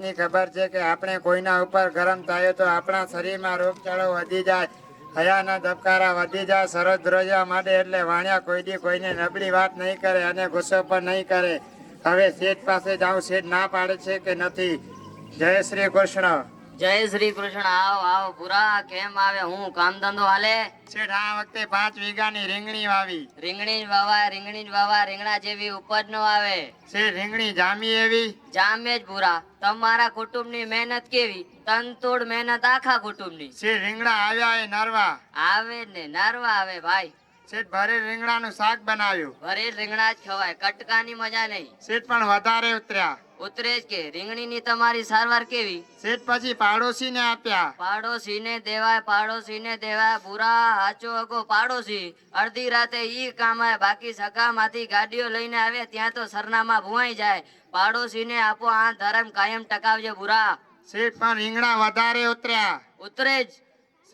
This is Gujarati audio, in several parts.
ની ખબર છે કે આપણે કોઈના ઉપર ગરમ થાય તો આપણા શરીરમાં રોગચાળો વધી જાય, હયાના ધબકારા વધી જાય, સરસ ધ્રોજવા માટે. એટલે વાણિયા કોઈ દી કોઈને નબળી વાત નહીં કરે અને ગુસ્સો પણ નહીં કરે. હવે શેઠ પાસે જાઉં, શેઠ ના પાડે છે કે નથી. જય શ્રી કૃષ્ણ. જય શ્રી કૃષ્ણ. આવો આવો પૂરા. કેમ આવે? હું કામ ધંધો હાલે? શેઠ આ વખતે 5 વીઘાની રીંગણી વાવી. રીંગણી જ વાવા, રીંગણી જ વાવા. રીંગણા જેવી ઉપજ નો આવે. શેઠ રીંગણી જામી એવી? જામે જ પૂરા. તમારા કુટુંબની મહેનત કેવી? તનતોડ મહેનત આખા કુટુંબની. શેઠ રીંગણા આવ્યા એ નરવા? આવે ને નરવા આવે ભાઈ. શેઠ ભરેલ રીંગણાનું શાક બનાવ્યું. ભરેલ રીંગણા જ ખવાય, કટકાની મજા નહીં. શેઠ પણ વધારે ઉતર્યા. ઉતરે જ કે. રીંગણીની તમારી સારવાર કેવી? શેઠ પછી પાડોશીને આપ્યા. પાડોશીને દેવાય, પાડોશીને દેવાય. પૂરા હાચો અગો પાડોશી અડધી રાતે ઈ કામાય, બાકી સગામાંથી ગાડીઓ લઈને આવે ત્યાં તો સરનામા ભુવાઈ જાય. પાડોશીને આપો આ ધર્મ કાયમ ટકાવજો પૂરા. શેઠ પણ રીંગણા વધારે ઉતર્યા. ઉતરે જ.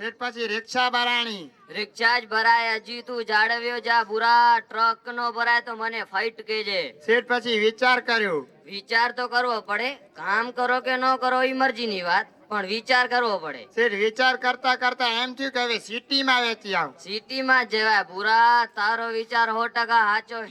શેઠ પછી રિક્ષા ભરાણી. રિક્ષા જ ભરાય. હજી તું જાળવ્યો જા પૂરા. ટ્રક નો ભરાય તો મને ફાઇટ કેજે. શેઠ પછી વિચાર કર્યો. વિચાર તો કરવો પડે. કામ કરો કે ન કરો એ મરજીની વાત, પણ વિચાર કરવો પડે. શેઠ વિચાર કરતા કરતા એમ થયું કે હવે સિટીમાં વેચી આવ. સિટીમાં જવાય પૂરા. તારો વિચાર 100% હાચો.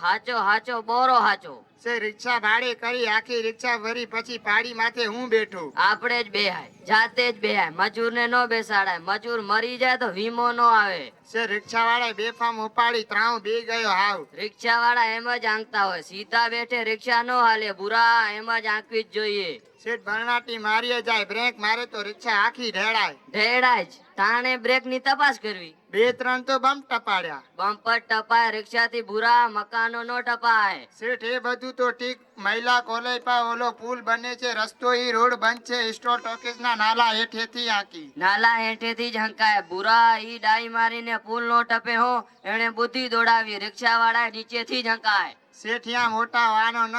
હાચો હાચો બોરો હાચો. શેઠ રિક્ષા ભાડે કરી, આખી રિક્ષા ભરી, પછી પાડી માથે હું બેઠું. આપણે જ બેહાય, જાતે જ બેહાય. મજૂરને નો બેસાડાય. મજૂર મરી જાય તો વીમો નો આવે. શેઠ રિક્ષા વાળા બેફામ ઉપાડી ત્રાઉ બે ગયો હાવ. રિક્ષા વાળા એમ જ આંકતા હોય. સીધા બેઠે રિક્ષા નો હાલે બુરા. એમ જ આંકવી જ જોઈએ. શેઠ ભરણાટી મારીએ જાય, બ્રેક મારે તો રિક્ષા આખી ઢેડાય. ઢેડાય જ. તાણે બ્રેક ની તપાસ કરવી. 2-3 તો બમ ટપાડ્યા. બમ્પર ટપાય રિક્ષાથી બુરા. મકાનો નો ટપાય. શેઠ એ બધું તો ઠીક. મહિલા કોલેજ પર ઓલો પુલ બને છે, રસ્તો ઈ રોડ બંધ છે. સ્ટોર ટોકીસ ના નાલા હેઠેથી આંકી. નાલા હેઠેથી જ હંકાય બુરા. ઈ ડાઈ મારીને પુલ નો ટપે હો. એને બુદ્ધિ દોડાવી. રિક્ષા વાળા નીચેથી જ હંકાય. શેઠિયા મોટા વાહનો ન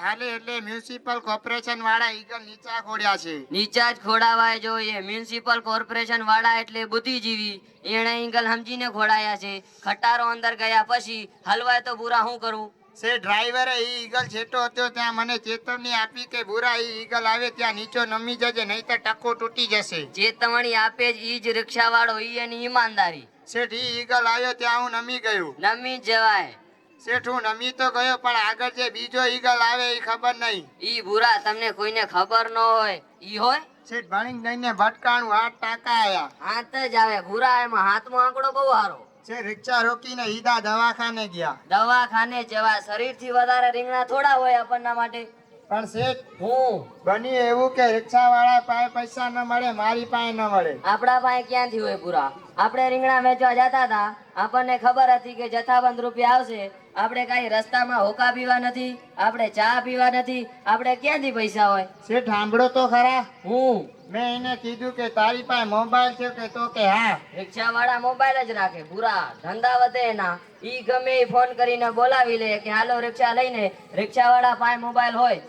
હાલે એટલે મ્યુનિસિપલ કોર્પોરેશન વાળા ઈગલ નીચા ખોડ્યા છે. નીચા જ ખોડાવાય જોઈએ. મ્યુનિસિપલ કોર્પોરેશન વાળા એટલે બુદ્ધિજીવી. એને ઈંગલ સમજીને ખોડાયા છે. ખટારો અંદર ગયા પછી હલવાય તો બુરા શું કરવું? સે ડ્રાઈવરે ઈ ઈગલ છેટો હતો ત્યાં મને ચેતવણી આપી કે બુરા ઈ ઈગલ આવે ત્યાં નીચો નમી જજે, નહીતર ટકો તૂટી જશે. ચેતવણી આપે જ ઈ જ રિક્ષા વાળો. ઈ એની ઈમાનદારી. શેઠ ઈ ઈગલ આવ્યો ત્યાં હું નમી ગયું. નમી જ જવાય. શેઠ હું નમી તો ગયો, પણ આગળ જે બીજો ઈગલ આવે ઈ ખબર નહીં. ઈ બુરા તમને કોઈને ખબર ન હોય. ઈ હોય શેઠ ભણી દઈને ભટકાણું 8 ટાકા આયા. હાથ જ આવે બુરા. એમાં હાથનો આંકડો બહુ સારો. શેઠ રિક્ષા રોકીને સીધા દવાખાને ગયા. દવાખાને જવાય. શરીર થી વધારે રીંગણા થોડા હોય આપણના માટે. પણ શેઠ હું બની એવું કે રિક્ષા વાળા પાસે પૈસા ન મળે, મારી પાસે ન મળે. આપડા પાસે ક્યાંથી હોય પૂરા? આપણે રીંગણા વેચવા જતા હતા. આપણને ખબર હતી કે જથ્થાબંધ રૂપિયા આવશે. આપણે કઈ રસ્તામાં હોકા પીવા નથી, આપણે ચા પીવા નથી. આપણે ક્યાંથી પૈસા હોય? શેઠ સાંભળો તો ખરા. હું મેં એને કીધું કે તારી પાસે મોબાઈલ છે કે? તો કે હા. રિક્ષા વાળા મોબાઈલ જ રાખે પૂરા. ધંધા વધે એના. ઈ ગમે ઈ ફોન કરીને બોલાવી લે કે હાલો રિક્ષા લઈને. રિક્ષા વાળા પાસે મોબાઈલ હોય.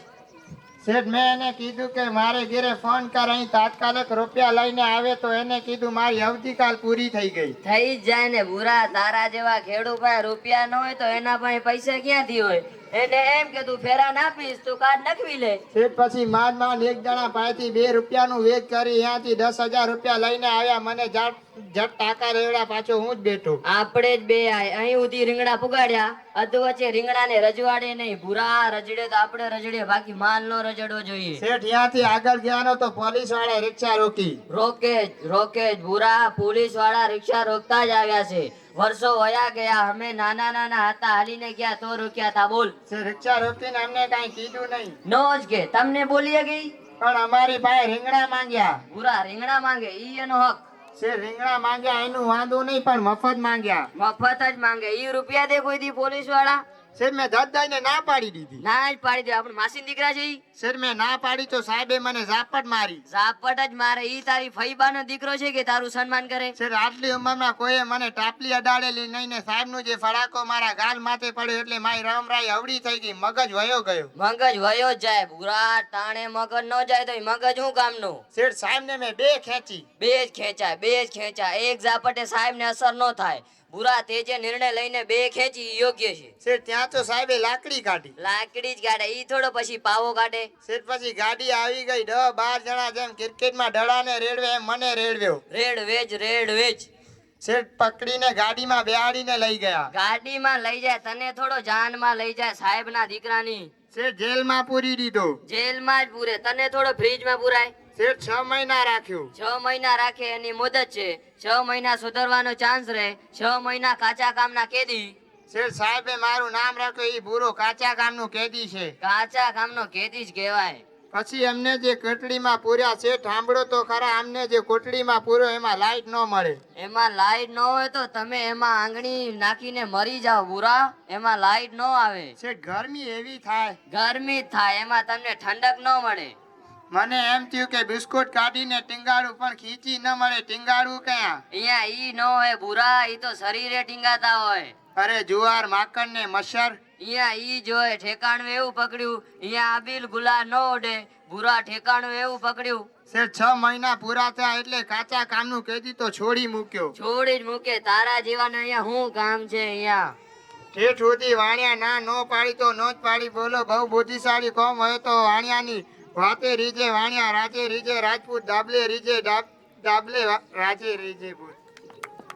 શેઠ મેં એને કીધું કે મારે ઘરે ફોન કર, અહીં તાત્કાલિક રૂપિયા લઈને આવે. તો એને કીધું મારી અવધિકાલ પૂરી થઈ ગઈ. થઈ જ જાય ને બુરા. તારા જેવા ખેડૂત પાસે રૂપિયા ન હોય તો એના પાસે પૈસા ક્યાંથી હોય? એને એમ કે તું ફેરા નાપીશ, તું કાર્ડ નખવી લે. શેઠ પછી માંડ એક જણા પાસેથી 2 રૂપિયાનું વેચ કરી ત્યાંથી 10,000 રૂપિયા લઈને આવ્યા. મને જટ ટાકા રેવડા પાછો હું જ બેઠો. આપણે જ બે અહીં સુધી રીંગણા પુગાડ્યા. અધવચ્ચે રીંગણાને રજવાડે નહીં બુરા. રજડે તો આપણે રજડે, બાકી માલ નો રજડવો જોઈએ. શેઠ ત્યાંથી આગળ ગયા તો પોલીસ વાળા રિક્ષા રોકી. રોકે જ બુરા. પોલીસ વાળા રિક્ષા રોકતા જ આવ્યા છે. વર્ષો વયા ગયા. અમે નાના હતા, હાલીને ગયા તો રોક્યા તા. બોલ. રિક્ષા રોકીને અમને કઈ કીધું નહીં. નો જ કે તમને બોલીએ ગઈ. પણ અમારી પાસે રીંગણા માંગ્યા. બુરા રીંગણા માંગે ઈ એનો હક. રીંગણા માંગ્યા એનું વાંધો નહીં, પણ મફત માંગ્યા. મફત જ માંગે. ઈ રૂપિયા દે કોઈ દી પોલીસ વાળા? શેઠ મેં ધદ્દાઈને ના પાડી દીધી. ના જ પાડી દે. આપણે માસીન દીકરા છે ઈ. શેઠ મેં ના પાડી તો સાહેબે મને ઝાપટ મારી. ઝાપટ જ મારે. ઈ તારી ફઈબાનો દીકરો છે કે તારું સન્માન કરે? શેઠ આટલી ઉંમરમાં કોઈએ મને ટાપલી અડાડેલી નહીં ને સાહેબનું જે ફડાકો મારા ગાલ માથે પડ્યો એટલે મારી રામરાઈ અવળી થઈ ગઈ. મગજ વયો ગયો. મગજ વયો જાય બુરા. ટાણે મગજ ન જાય તો મગજ શું કામનું? શેઠ સાહેબને મેં 2 ખેંચી. બે જ ખેંચાય. એક ઝાપટે સાહેબ ને અસર ન થાય. ભૂરા તે જે નિર્ણય લઈને બે ખેંચી ઈ યોગ્ય છે. શેઠ ત્યાં તો સાહેબે લાકડી કાઢી. લાકડી જ કાઢે ઈ થોડો પછી પાવો કાઢે. શેઠ પછી ગાડી આવી ગઈ 10-12 જણા જેમ ક્રિકેટમાં દડાને રેડવે એમ મને રેડવ્યો. રેડ વેજ શેઠ પકડીને ગાડીમાં બેહાડીને લઈ ગયા. ગાડીમાં લઈ જાય તને થોડો જાનમાં લઈ જાય સાહેબના દીકરાની. શેઠ જેલમાં પૂરી દીધો. જેલમાં જ પૂરે તને થોડો ફ્રીજમાં પુરાય. શેઠ 6 મહિના રાખ્યું. 6 મહિના રાખે એની મુદત છે. 6 મહિના સુધરવાનો ચાન્સ રહે. 6 મહિના કાચા કામના કેદી. શેઠ સાહેબે મારું નામ રાખ્યું. ઈ બુરો કાચા કામનું કેદી છે. કાચા કામનો કેદી જ કહેવાય. પછી એમને જે કોટડીમાં પૂર્યા શેઠ સાંભળો તો ખરા, અમને જે કોટડીમાં પૂર્યો એમાં લાઈટ ન મળે. એમાં લાઈટ ન હોય તો તમે એમાં આંગળી નાખીને મરી જાઓ બુરા. એમાં લાઈટ ન આવે. શેઠ ગરમી એવી થાય. ગરમી જ થાય એમાં તમને ઠંડક ન મળે. મને એમ થયું કે બિસ્કુટ કાઢીને ટીંગાડું પણ ખીચી ન મળે. ટીંગાડું ક્યાં? અહીંયા ઈ ન હોય બુરા. ઈ તો શરીરે ટીંગાતા હોય. અરે જુવાર માકડ ને મચ્છર. અહીંયા ઈ જોય ઠેકાણું એવું પકડ્યું. અહીંયા આબીલ ગુલા ન ઓડે. બુરા ઠેકાણું એવું પકડ્યું. શેઠ 6 મહિના પૂરા થયા એટલે કાચા કામનું કેદી તો છોડી મૂક્યો. છોડી જ મૂકે. તારા જીવાને અહીંયા શું કામ છે અહીંયા? ઠેઠ સુધી વાણિયા ના નો પાડી તો નો જ પાડી. બોલો બહુ બુદ્ધિશાળી કોમ હોય તો વાણિયાની વાતે રીજે વાણિયા, રાજે રીજે રાજપૂત, ડાબલે રીજે ડાબલે રાજે રીજે.